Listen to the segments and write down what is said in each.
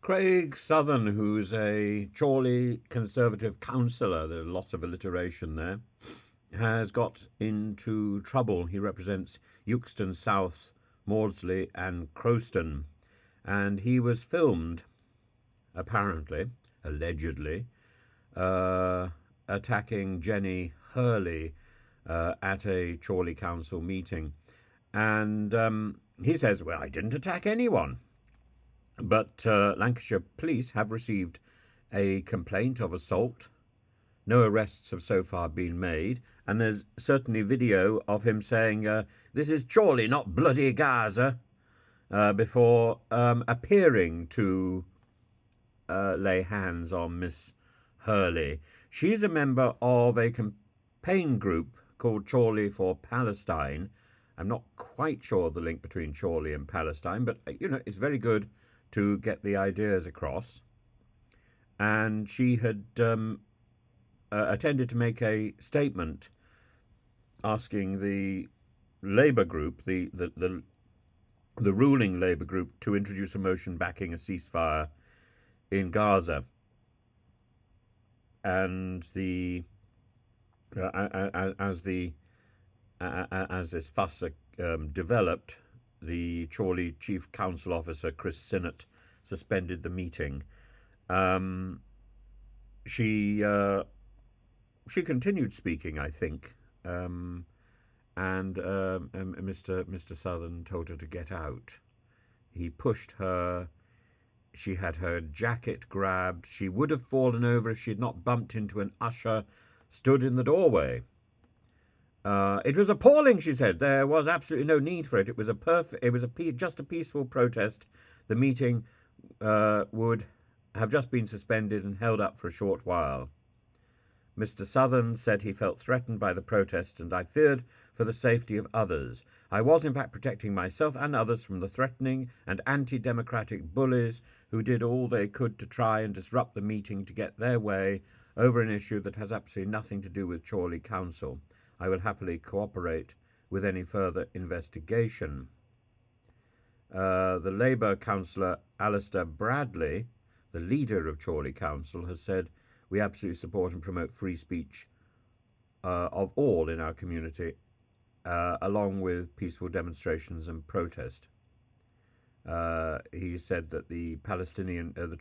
Craig Southern, who's a Chorley Conservative councillor, there's lots of alliteration there, has got into trouble. He represents Euxton South, Maudsley and Crowston. And he was filmed, apparently, allegedly, attacking Jenny Hurley at a Chorley Council meeting. And he says, well, I didn't attack anyone. But Lancashire police have received a complaint of assault. No arrests have so far been made. And there's certainly video of him saying, this is Chorley, not bloody Gaza, before appearing to lay hands on Miss Hurley. She's a member of a campaign group called Chorley for Palestine. I'm not quite sure of the link between Chorley and Palestine, but, it's very good to get the ideas across. And she had attended to make a statement asking the Labour group, the ruling Labour group, to introduce a motion backing a ceasefire in Gaza. And as this fuss developed, the Chorley Chief Council Officer, Chris Sinnott, suspended the meeting. She continued speaking, I think, and Mr. Southern told her to get out. He pushed her. She had her jacket grabbed. She would have fallen over if she had not bumped into an usher stood in the doorway. It was appalling, she said. There was absolutely no need for it. It was just a peaceful protest. The meeting would have just been suspended and held up for a short while. Mr. Southern said he felt threatened by the protest, and I feared for the safety of others. I was in fact protecting myself and others from the threatening and anti-democratic bullies who did all they could to try and disrupt the meeting to get their way over an issue that has absolutely nothing to do with Chorley Council. I will happily cooperate with any further investigation. The Labour councillor Alistair Bradley, the leader of Chorley Council, has said, we absolutely support and promote free speech of all in our community, along with peaceful demonstrations and protest. He said that the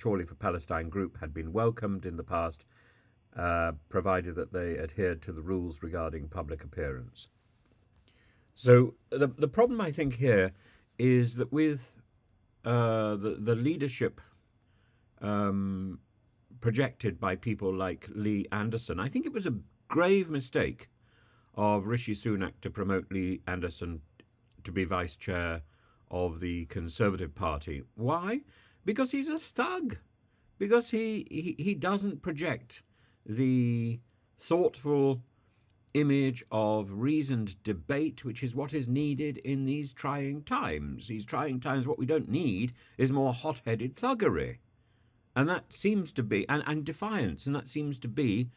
Chorley for Palestine group had been welcomed in the past, provided that they adhered to the rules regarding public appearance. So the problem, I think, here is that with the leadership projected by people like Lee Anderson, I think it was a grave mistake of Rishi Sunak to promote Lee Anderson to be vice chair of the Conservative Party. Why? Because he's a thug. Because he doesn't project the thoughtful image of reasoned debate, which is what is needed in these trying times. These trying times, what we don't need is more hot-headed thuggery. And that seems to be, and defiance, and that seems to be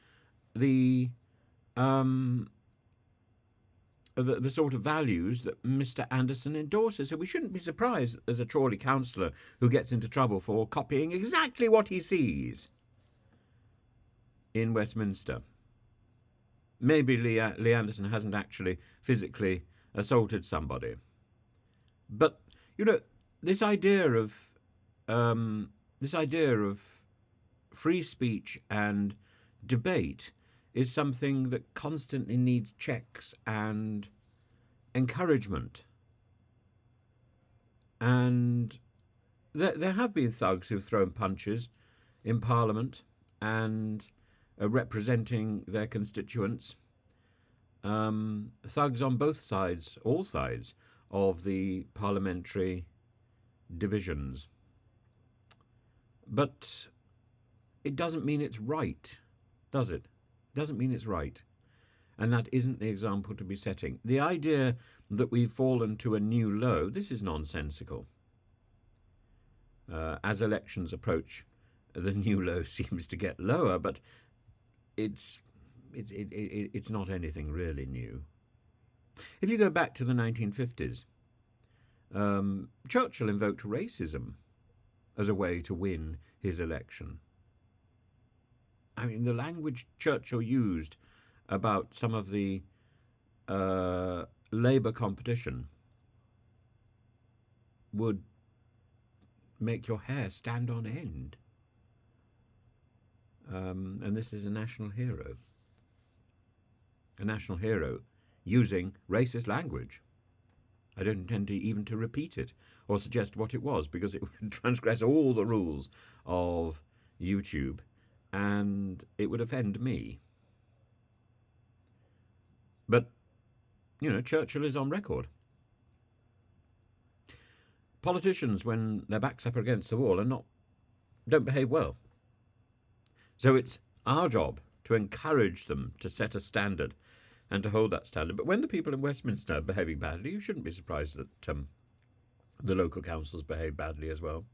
the sort of values that Mr. Anderson endorses. So we shouldn't be surprised as a Chorley councillor who gets into trouble for copying exactly what he sees in Westminster. Maybe Lee Anderson hasn't actually physically assaulted somebody. But, this idea of free speech and debate is something that constantly needs checks and encouragement. And there have been thugs who've thrown punches in Parliament and representing their constituents. Thugs on both sides, all sides of the parliamentary divisions. But it doesn't mean it's right, does it? It doesn't mean it's right. And that isn't the example to be setting. The idea that we've fallen to a new low, this is nonsensical. As elections approach, the new low seems to get lower, but it's not anything really new. If you go back to the 1950s, Churchill invoked racism as a way to win his election. I mean, the language Churchill used about some of the Labour competition would make your hair stand on end. And this is a national hero. A national hero using racist language. I don't intend even to repeat it or suggest what it was, because it would transgress all the rules of YouTube and it would offend me. But, Churchill is on record. Politicians, when their backs up against the wall, don't behave well. So it's our job to encourage them to set a standard and to hold that standard. But when the people in Westminster are behaving badly, you shouldn't be surprised that the local councils behave badly as well.